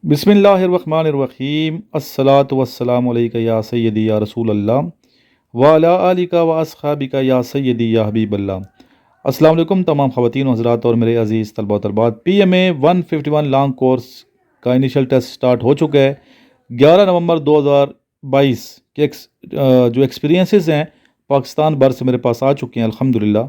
बिस्मिल्लाहिर्रहमानिर्रहीम अस्सलातु वस्सलामु अलैका या सय्यदी या रसूल अल्लाह व अला आलिका व अस्हाबिका या सय्यदी या हबीब अल्लाह। अस्सलाम वालेकुम तमाम ख़वातीन हज़रात और मेरे अज़ीज़ तलबा तलबात। PMA 151 लॉन्ग कोर्स का इनिशियल टेस्ट स्टार्ट हो चुका है। 11 नवंबर 2022 के जो एक्सपीरियंसेस हैं पाकिस्तान भर से मेरे पास आ चुके हैं अल्हम्दुलिल्लाह।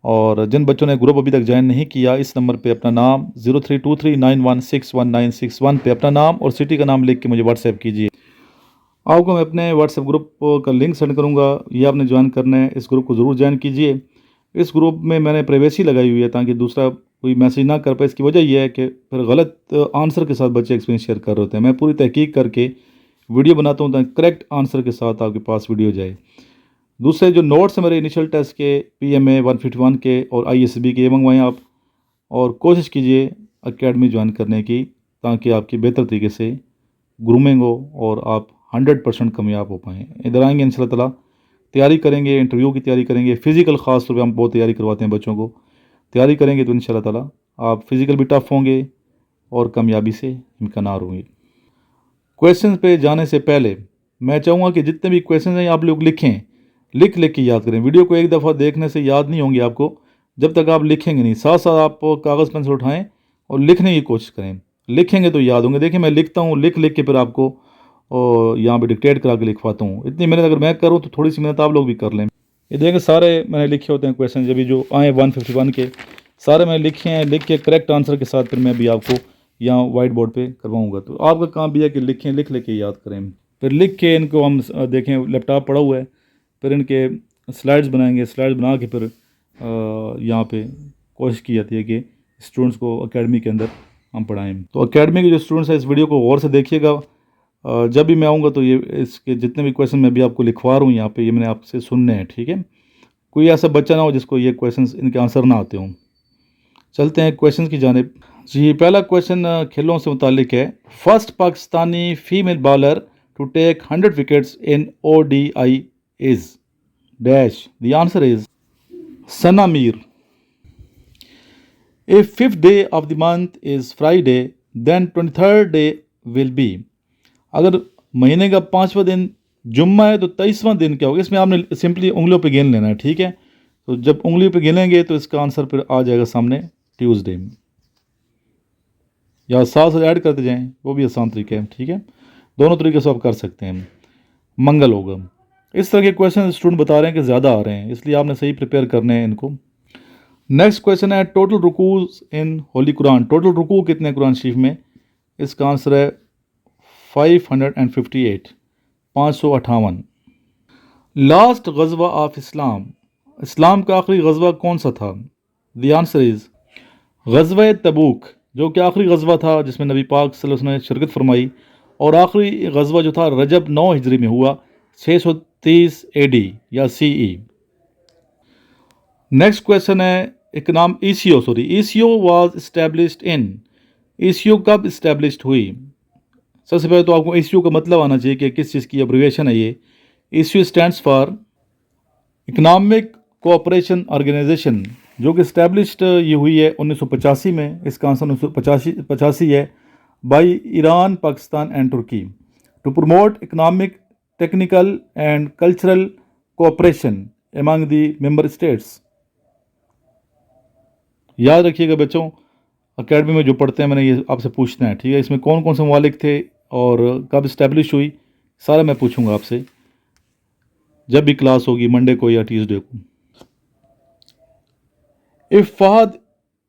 और जिन बच्चों ने ग्रुप अभी तक ज्वाइन नहीं किया, इस नंबर पे अपना नाम 032391619161 पे अपना नाम और सिटी का नाम लिख के मुझे व्हाट्सएप कीजिए। आपको मैं अपने व्हाट्सएप ग्रुप का लिंक सेंड करूँगा, ये आपने ज्वाइन करना है। इस ग्रुप को ज़रूर ज्वाइन कीजिए। इस ग्रुप में मैंने प्राइवेसी लगाई हुई है ताकि दूसरा कोई मैसेज ना कर पाए। इसकी वजह यह है कि फिर गलत आंसर के साथ बच्चे एक्सपीरियंस शेयर कर रहे होते हैं। मैं पूरी तहकीक करके वीडियो बनाता हूँ ताकि करेक्ट आंसर के साथ आपके पास वीडियो जाए। दूसरे जो नोट्स हैं मेरे इनिशियल टेस्ट के PMA 151 के और ISB के, ये मंगवाएँ आप और कोशिश कीजिए एकेडमी ज्वाइन करने की ताकि आपकी बेहतर तरीके से ग्रूमिंग हो और आप 100% कामयाब हो पाएँ। इधर आएँगे इंशाल्लाह ताला, तैयारी करेंगे, इंटरव्यू की तैयारी करेंगे, फ़िज़िकल ख़ास तौर पे हम बहुत तैयारी करवाते हैं बच्चों को। तैयारी करेंगे तो इंशाल्लाह ताला आप फ़िज़िकल भी टफ़ होंगे और कामयाबी से इम्कनार होंगे। क्वेश्चन पे जाने से पहले मैं चाहूँगा कि जितने भी क्वेश्चन हैं आप लोग लिखें, लिख के याद करें। वीडियो को एक दफ़ा देखने से याद नहीं होंगे आपको जब तक आप लिखेंगे नहीं। साथ साथ आप कागज़ पेंसिल उठाएं और लिखने की कोशिश करें, लिखेंगे तो याद होंगे। देखिए मैं लिखता हूँ, लिख के फिर आपको यहाँ पे डिक्टेट करा के लिखवाता हूँ। इतनी मेहनत अगर मैं करूँ तो थोड़ी सी मेहनत आप लोग भी कर लें। ये देखें सारे मैंने लिखे होते हैं क्वेश्चन, जब भी जो आए 151 के सारे मैंने लिखे हैं। लिख के करेक्ट आंसर के साथ फिर मैं भी आपको यहाँ वाइट बोर्ड पे करवाऊँगा। तो आपका काम भी है कि लिखें, लिख के याद करें। फिर लिख के इनको हम देखें, लैपटॉप पड़ा हुआ है, फिर इनके स्लाइड्स बनाएंगे। स्लाइड्स बना के फिर यहाँ पे कोशिश की जाती है कि स्टूडेंट्स को एकेडमी के अंदर हम पढ़ाएं। तो एकेडमी के जो स्टूडेंट्स हैं इस वीडियो को गौर से देखिएगा। जब भी मैं आऊँगा तो ये इसके जितने भी क्वेश्चन मैं भी आपको लिखवा रहा हूँ यहाँ पे, ये मैंने आपसे सुनने हैं, ठीक है। कोई ऐसा बच्चा ना हो जिसको ये क्वेश्चन इनके आंसर ना आते हों। चलते हैं क्वेश्चन की जानिब। जी पहला क्वेश्चन खेलों से मुतालिक है। First Pakistani female bowler to take 100 wickets in ODI is dash. The answer is Sana Mir. If 5th day of the month is Friday, then 23rd day will be. अगर महीने का 5वां दिन जुम्मा है तो 23वां दिन क्या होगा? इसमें आपने सिंपली उंगलियों पे गिन लेना है, ठीक है। तो जब उंगलियों पे गिनेंगे तो इसका आंसर फिर आ जाएगा सामने ट्यूसडे। या साथ साथ ऐड करते जाएं, वो भी आसान तरीका है, ठीक है। दोनों तरीके से आप कर सकते हैं। मंगल होगा। इस तरह के क्वेश्चन स्टूडेंट बता रहे हैं कि ज़्यादा आ रहे हैं, इसलिए आपने सही प्रिपेयर करने हैं इनको। नेक्स्ट क्वेश्चन है टोटल रुकूज इन होली कुरान। टोटल रुकू कितने कुरान शरीफ में? इसका आंसर है 558, 558। Last गज़वा of Islam. इस्लाम का आखिरी गज़वा कौन सा था? द आंसर इज़ गज़वा तबूक, जो कि आखिरी गज़वा था जिसमें नबी पाक सल्लल्लाहु अलैहि वसल्लम ने शिरकत फरमाई। और आखिरी गज़वा जो था रजब 9 हिजरी में हुआ, 630 AD या CE। नेक्स्ट क्वेश्चन है ECO was established in. ECO कब इस्टेब्लिश्ड हुई? सबसे पहले तो आपको ECO का मतलब आना चाहिए कि किस चीज़ की एब्रिविएशन है ये। ECO stands for economic cooperation organisation, जो कि इस्टेब्लिश्ड ये हुई है 1985 में। इसका आंसर 1985 है। By Iran, Pakistan and Turkey to promote economic, technical and cultural cooperation among the member states. याद रखिएगा बच्चों, एकेडमी में जो पढ़ते हैं मैंने ये आपसे पूछना है, ठीक है। इसमें कौन कौन से ममालिक थे और कब इस्टेब्लिश हुई, सारा मैं पूछूंगा आपसे जब भी क्लास होगी, मंडे को या ट्यूसडे को। If Fahad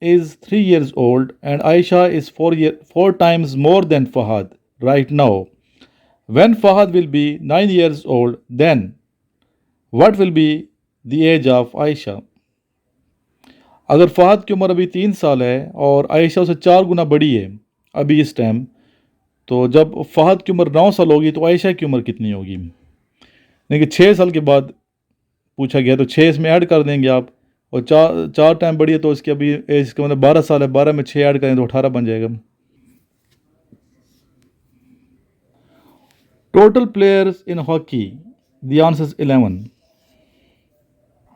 is 3 years old and Aisha is 4 times more than Fahad right now, when Fahad will be 9 years old, then what will be the age of Aisha? अगर फ़हद की उम्र अभी 3 साल है और आयशा उसे 4 गुना बड़ी है अभी इस टाइम, तो जब फ़हद की उम्र 9 साल होगी तो आयशा की उम्र कितनी होगी? यानी कि 6 साल के बाद पूछा गया, तो 6 इसमें ऐड कर देंगे आप। और 4 टाइम बड़ी है तो इसकी अभी एज का मतलब 12 साल है। 12 में 6 ऐड करें तो 18 बन जाएगा। Total players in hockey, the answer is 11।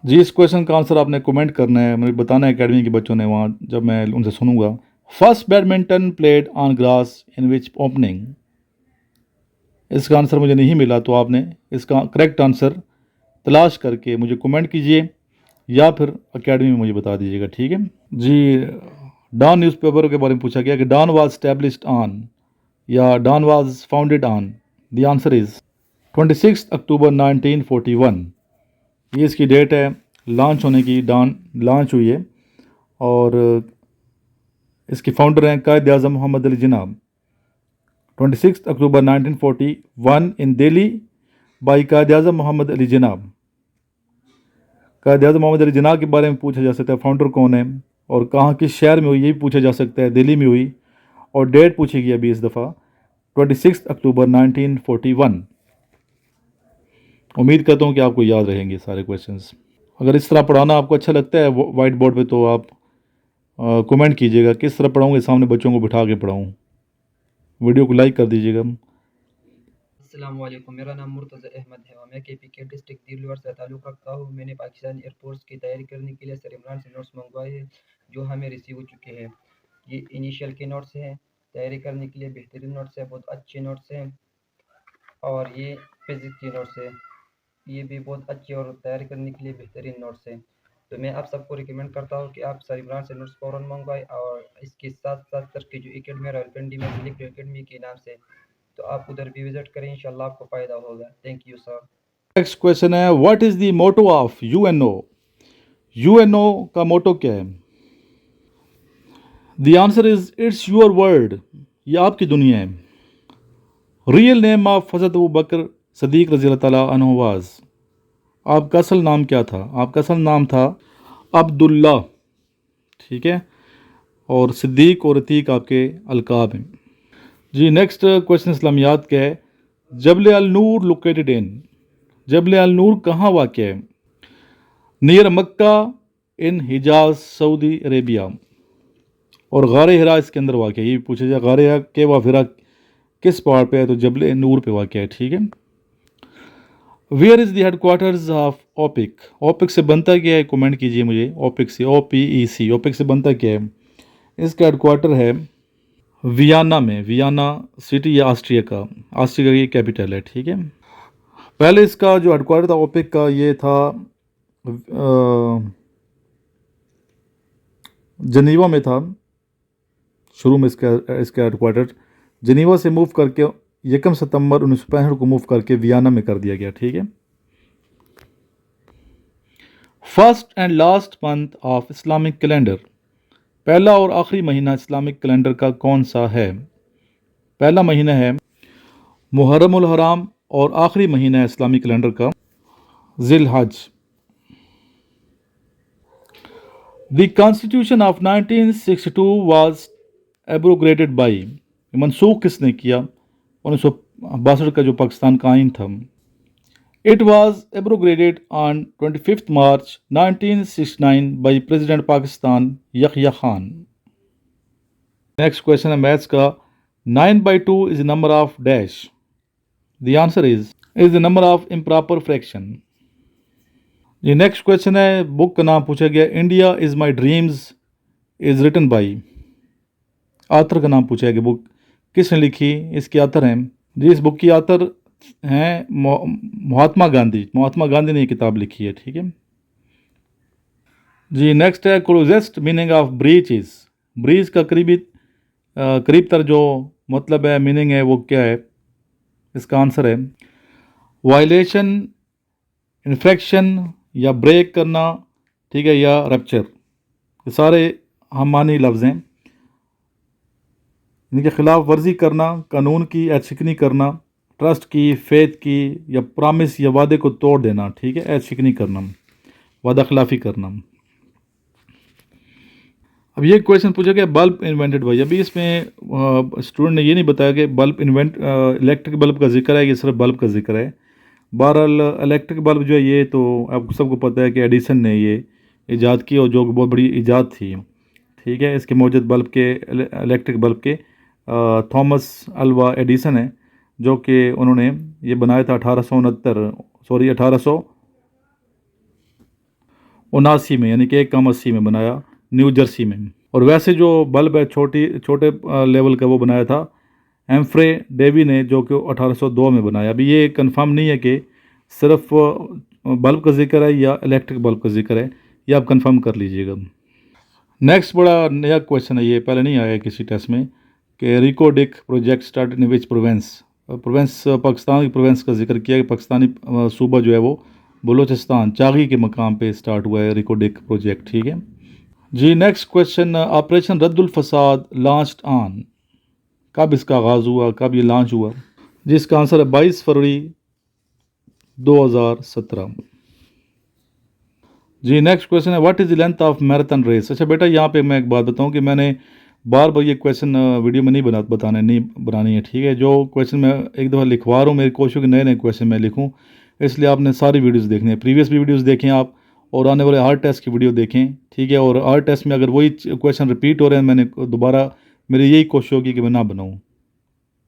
जी इस क्वेश्चन का आंसर आपने कमेंट करना है, मुझे बताना है एकेडमी के बच्चों ने वहाँ, जब मैं उनसे सुनूंगा। First badminton played on grass in which opening. इसका आंसर मुझे नहीं मिला, तो आपने इसका करेक्ट आंसर तलाश करके मुझे कमेंट कीजिए या फिर एकेडमी में मुझे बता दीजिएगा, ठीक है जी। डॉन न्यूज़पेपर के बारे में पूछा गया कि डॉन वाज स्टैब्लिश्ड ऑन या Dawn was founded on. The answer is 26 October 1941। ये इसकी डेट है लॉन्च होने की, डॉन लॉन्च हुई है। और इसके फाउंडर हैं कायद आज़म Mohammad Ali Jinnah. 26 October 1941 in Delhi by कायद आज़म मोहम्मद अली जिन्ना। कायद आज़म मोहम्मद अली जिन्ना के बारे में पूछा जा सकता है, फाउंडर कौन है और कहाँ किस शहर में हुई, ये भी पूछा जा सकता है, दिल्ली में हुई। और डेट पूछी गई अभी इस दफ़ा 26 अक्टूबर 1941। उम्मीद करता हूँ कि आपको याद रहेंगे सारे क्वेश्चंस। अगर इस तरह पढ़ाना आपको अच्छा लगता है वाइट बोर्ड पे, तो आप कमेंट कीजिएगा किस तरह पढ़ाऊँगे, सामने बच्चों को बिठा के पढ़ाऊँ। वीडियो को लाइक कर दीजिएगा। अस्सलाम वालेकुम, मेरा नाम मुर्तज़ा अहमद है और मैं KPK डिस्ट्रिक्ट दिलवर से ताल्लुक़ रखता हूँ। मैंने पाकिस्तान एयरफोर्स की तैयारी करने के लिए सर इमरान से नोट्स मंगवाए हैं जो हमें रिसीव हो चुके हैं। ये इनिशियल के नोट्स हैं, तैयारी करने के लिए बेहतरीन नोट्स हैं, बहुत अच्छे नोट्स हैं। और ये फिज़िक्स के नोट्स हैं, ये भी बहुत अच्छे और तैयारी करने के लिए बेहतरीन नोट्स हैं। तो मैं आप सबको रिकमेंड करता हूँ कि आप सर इमरान से नोट्स फ़ौरन मंगवाएँ। और इसके साथ साथ सर की जो एकेडमी है रावलपिंडी में सिलेक्ट एकेडमी के नाम से, तो आप उधर भी विजिट करें, इंशाल्लाह आपको फ़ायदा होगा। Thank you sir. Next question है, what is the motto of UNO. UNO का मोटो क्या है? The answer is it's your world, ये आपकी दुनिया है। रियल नेम ऑफ हज़रत अबू बकर सदीक रज़ी अल्लाह ताला अन्हु वाज। आपका असल नाम क्या था? आपका असल नाम था अब्दुल्ला, ठीक है। और सिद्दीक और अतीक आपके अलकाब हैं जी। नेक्स्ट क्वेश्चन इस्लामियात का है, जबल अल नूर लोकेटेड इन। जबल अल नूर कहाँ वाक़ है? नियर मक्का इन हिजाज सऊदी अरेबिया। और गार हिरा इसके अंदर वाक़ है। ये भी पूछा जाए गार हिरा के वाफिरा किस पहाड़ पे है, तो जबल नूर पे वाक़ है, ठीक है। Where is the headquarters of OPEC. OPEC से बनता क्या है, कमेंट कीजिए मुझे। ओपिक से OPEC, ओपिक से बनता क्या है? इसका हेडक्वार्टर है वियना में। वियना सिटी या ऑस्ट्रिया की कैपिटल है, ठीक है। पहले इसका जो हेडक्वार्टर था ओपिक का, ये था जनीवा में था शुरू में। इसका हेडक्वार्टर जनीवा से मूव करके 1 सितंबर 1965 को मूव करके वियना में कर दिया गया, ठीक है। First and last month of Islamic calendar. पहला और आखिरी महीना इस्लामिक कैलेंडर का कौन सा है? पहला महीना है मुहर्रम उल हराम और आखिरी महीना है इस्लामिक कैलेंडर का जिल हज। The constitution of 1962 was abrogated by. मनसूख किसने किया? 1962 का जो पाकिस्तान का आइन था। It was abrogated on 25 March 1969 by president Pakistan Yahya Khan. Next question है मैथ्स का, 9/2 is the number of dash. The answer is the number of improper fraction. ये नेक्स्ट क्वेश्चन है, बुक का नाम पूछा गया, India is my dreams is written by. Author का नाम पूछा गया, बुक किसने लिखी, इसके आथर हैं जी। इस बुक की आथर हैं महात्मा गांधी। महात्मा गांधी ने ये किताब लिखी है, ठीक है जी। नेक्स्ट है, closest meaning of breach is. Breach का करीब तर जो मतलब है, मीनिंग है, वो क्या है? इसका आंसर है वायलेशन, इन्फेक्शन या ब्रेक करना, ठीक है, या रप्चर। ये सारे हम मानी लफ्ज़ हैं। इनके खिलाफ वर्जी करना, कानून की एहतशिकनी करना, ट्रस्ट की, फेथ की, या प्रॉमिस या वादे को तोड़ देना, ठीक है, एहतशिकनी करना, वादा खिलाफी करना। अब ये क्वेश्चन पूछा गया, बल्ब इन्वेंटेड बाई। अभी इसमें स्टूडेंट ने ये नहीं बताया कि बल्ब इलेक्ट्रिक बल्ब का जिक्र है, ये सिर्फ बल्ब का जिक्र है। बहरहाल इलेक्ट्रिक बल्ब जो है, ये तो आपको सबको पता है कि एडिसन ने ये ईजाद की और जो बहुत बड़ी ईजाद थी, ठीक है। इसके मौजूद बल्ब के इलेक्ट्रिक बल्ब के थॉमस अल्वा एडिसन है, जो कि उन्होंने ये बनाया था 1879 में, यानी कि 1 कम 80 में बनाया, न्यू जर्सी में। और वैसे जो बल्ब है छोटे लेवल का वो बनाया था एम्फ्रे डेवी ने, जो कि 1802 में बनाया। अभी ये कंफर्म नहीं है कि सिर्फ बल्ब का जिक्र है या इलेक्ट्रिक बल्ब का जिक्र है, ये आप कंफर्म कर लीजिएगा। नेक्स्ट बड़ा नया क्वेश्चन है, ये पहले नहीं आया किसी टेस्ट में, कि Reko Diq project start in which province Pakistan की प्रोवेंस का जिक्र किया कि पाकिस्तानी सूबा जो है वो बलूचिस्तान चागी के मकाम पे स्टार्ट हुआ है रिकोडिक प्रोजेक्ट। ठीक है जी। नेक्स्ट क्वेश्चन, ऑपरेशन रद्दुल फसाद लॉन्च्ड ऑन, कब इसका आगाज़ हुआ, कब ये लॉन्च हुआ? जिसका आंसर है 22 फरवरी 2017। जी। नेक्स्ट क्वेश्चन है, what is the length of marathon race? अच्छा बेटा, यहाँ पे मैं एक बात बताऊँ कि मैंने बार बार ये क्वेश्चन वीडियो में नहीं बनानी है। ठीक है, जो क्वेश्चन मैं एक दफ़ा लिखवा रहा हूँ, मेरी कोशिश कि नए नए क्वेश्चन मैं लिखूँ, इसलिए आपने सारी वीडियोज़ देखनी है। प्रीवियस भी वीडियोज़ देखें आप, और आने वाले हर टेस्ट की वीडियो देखें। ठीक है, और हर टेस्ट में अगर वही क्वेश्चन रिपीट हो रहे हैं, मैंने दोबारा, मेरी यही कोशिश होगी कि मैं ना बनाऊँ,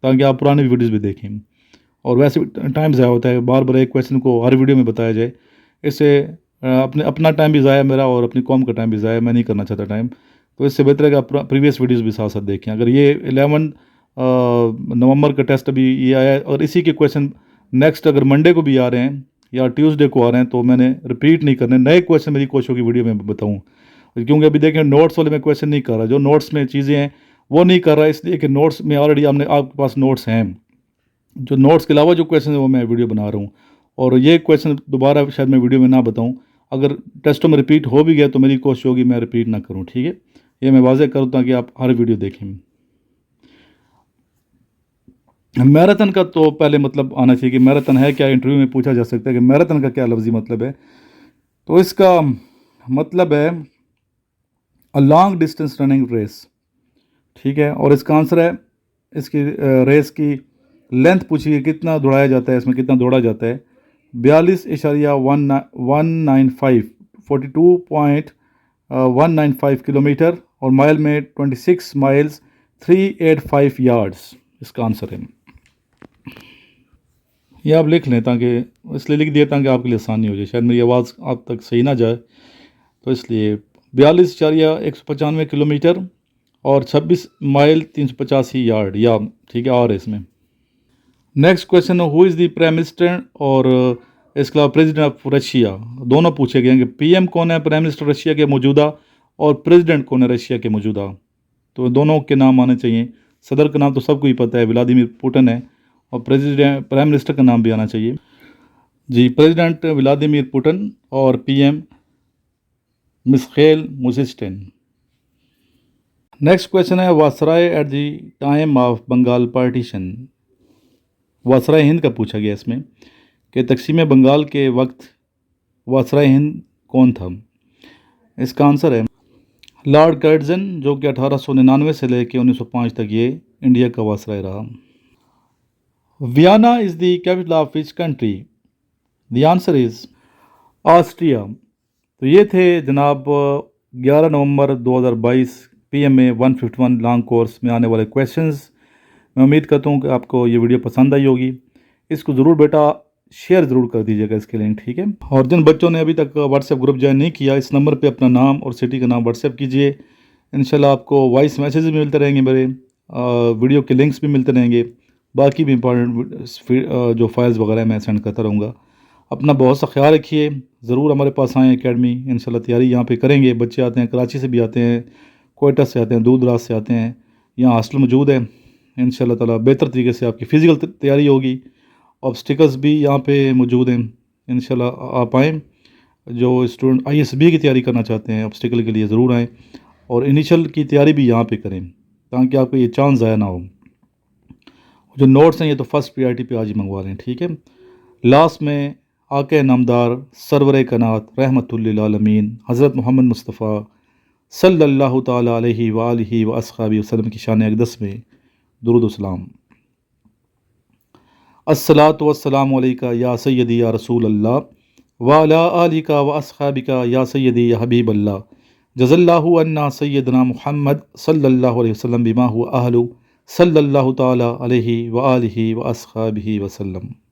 ताकि आप पुरानी वीडियोज़ भी देखें। और वैसे भी टाइम ज़ाया होता है, बार बार एक क्वेश्चन को हर वीडियो में बताया जाए, इससे अपना टाइम भी ज़ाया मेरा और अपनी कौम का टाइम भी ज़ाया, मैं नहीं करना चाहता टाइम। तो इससे बेहतर है कि आप प्रीवियस वीडियोज़ भी साथ साथ देखें। अगर ये 11 नवंबर का टेस्ट अभी ये आया है, और इसी के क्वेश्चन नेक्स्ट अगर मंडे को भी आ रहे हैं या ट्यूसडे को आ रहे हैं, तो मैंने रिपीट नहीं करने, नए क्वेश्चन मेरी कोशिश होगी वीडियो में बताऊँ। क्योंकि अभी देखें नोट्स वाले में क्वेश्चन नहीं कर रहा, जो नोट्स में चीज़ें हैं वो नहीं कर रहा, इसलिए कि नोट्स में ऑलरेडी आपके पास नोट्स हैं। जो नोट्स के अलावा जो क्वेश्चन है वो मैं वीडियो बना रहा हूँ, और ये क्वेश्चन दोबारा शायद मैं वीडियो में ना बताऊँ। अगर टेस्टों में रिपीट हो भी गया तो मेरी कोशिश होगी मैं रिपीट ना करूँ। ठीक है, ये मैं वाज़ेह करूँ ताकि आप हर वीडियो देखें। मैराथन का तो पहले मतलब आना चाहिए कि मैराथन है क्या, इंटरव्यू में पूछा जा सकता है कि मैराथन का क्या लफ्ज़ी मतलब है। तो इसका मतलब है a long distance running race. ठीक है, और इसका आंसर है, इसकी रेस की लेंथ पूछी है, कितना दौड़ाया जाता है, इसमें कितना दौड़ा जाता है, 42.195 42.195 किलोमीटर, और माइल में 26 माइल्स 385 यार्ड्स इसका आंसर है। ये आप लिख लें, ताकि इसलिए लिख दिया ताकि आपके लिए आसानी हो जाए, शायद मेरी आवाज़ आप तक सही ना जाए, तो इसलिए 42.195 किलोमीटर और 26 माइल 385 यार्ड या, ठीक है, और इसमें next question, who is the prime minister और इसके अलावा प्रेसिडेंट ऑफ रशिया, दोनों पूछे गए हैं कि पीएम कौन है प्राइम मिनिस्टर रशिया के मौजूदा, और प्रेसिडेंट कौन है रशिया के मौजूदा। तो दोनों के नाम आने चाहिए। सदर का नाम तो सबको ही पता है, व्लादिमीर पुतिन है, और प्रेसिडेंट प्राइम मिनिस्टर का नाम भी आना चाहिए। जी, प्रेसिडेंट व्लादिमीर पुतिन और PM Mikhail Mishustin. Next question है, viceroy at the time of Bengal partition, viceroy Hind का पूछा गया इसमें कि तकसीम बंगाल के वक्त वासराय हिंद कौन था। इसका आंसर है लॉर्ड कर्टजन, जो कि 1899 से लेकर 1905 तक ये इंडिया का वासराय रहा। Vienna is the capital of which country? The answer is Austria. तो ये थे जनाब 11 नवंबर 2022 PMA 151 लॉन्ग कोर्स में आने वाले क्वेश्चंस। मैं उम्मीद करता हूँ कि आपको ये वीडियो पसंद आई होगी। इसको ज़रूर बेटा शेयर ज़रूर कर दीजिएगा इसके लिंक, ठीक है। और जिन बच्चों ने अभी तक व्हाट्सएप ग्रुप ज्वाइन नहीं किया, इस नंबर पे अपना नाम और सिटी का नाम व्हाट्सएप कीजिए। इंशाल्लाह आपको वॉइस मैसेज भी मिलते रहेंगे, मेरे वीडियो के लिंक्स भी मिलते रहेंगे, बाकी भी इंपॉर्टेंट जो फाइल्स वगैरह मैं सेंड करता रहूँगा। अपना बहुत सा ख्याल रखिए, ज़रूर हमारे पास आएँ एकेडमी, इंशाल्लाह तैयारी यहाँ पे करेंगे। बच्चे आते हैं, कराची से भी आते हैं, कोयटा से आते हैं, दूर दराज से आते हैं, यहाँ हॉस्टल मौजूद है। इंशाल्लाह ताला बेहतर तरीके से आपकी फ़िज़िकल तैयारी होगी। ऑब्स्टिकल्स भी यहाँ पे मौजूद हैं, इंशाल्लाह आप आएँ। जो स्टूडेंट ISB की तैयारी करना चाहते हैं ऑब्स्टिकल के लिए ज़रूर आएँ, और इनिशियल की तैयारी भी यहाँ पे करें, ताकि आपको ये चांस ज़ाया ना हो। जो नोट्स हैं ये तो फर्स्ट प्रायोरिटी पे आज ही मंगवा लें, ठीक है। लास्ट में आके नामदार सरवर कायनात रहमतुल लिल आलमीन हज़रत मोहम्मद मुस्तफ़ा सल्लल्लाहु ताला अलैहि व आलिहि व अस्हाबी वसल्लम की शान अक़दस में दुरूद व सलाम। अस्सलातु वस्सलामु अलैका या सय्यदी या रसूल अल्लाह व अला आलिका व अस्हाबिका या सय्यदी या हबीब अल्लाह। जज़ल्लाहु अन्ना सय्यदना मुहम्मद सल्लल्लाहु अलैहि वसल्लम बिमा हुवा अहलु सल्लल्लाहु ताला अलैहि व आलिहि व अस्हाबिहि वसल्लम।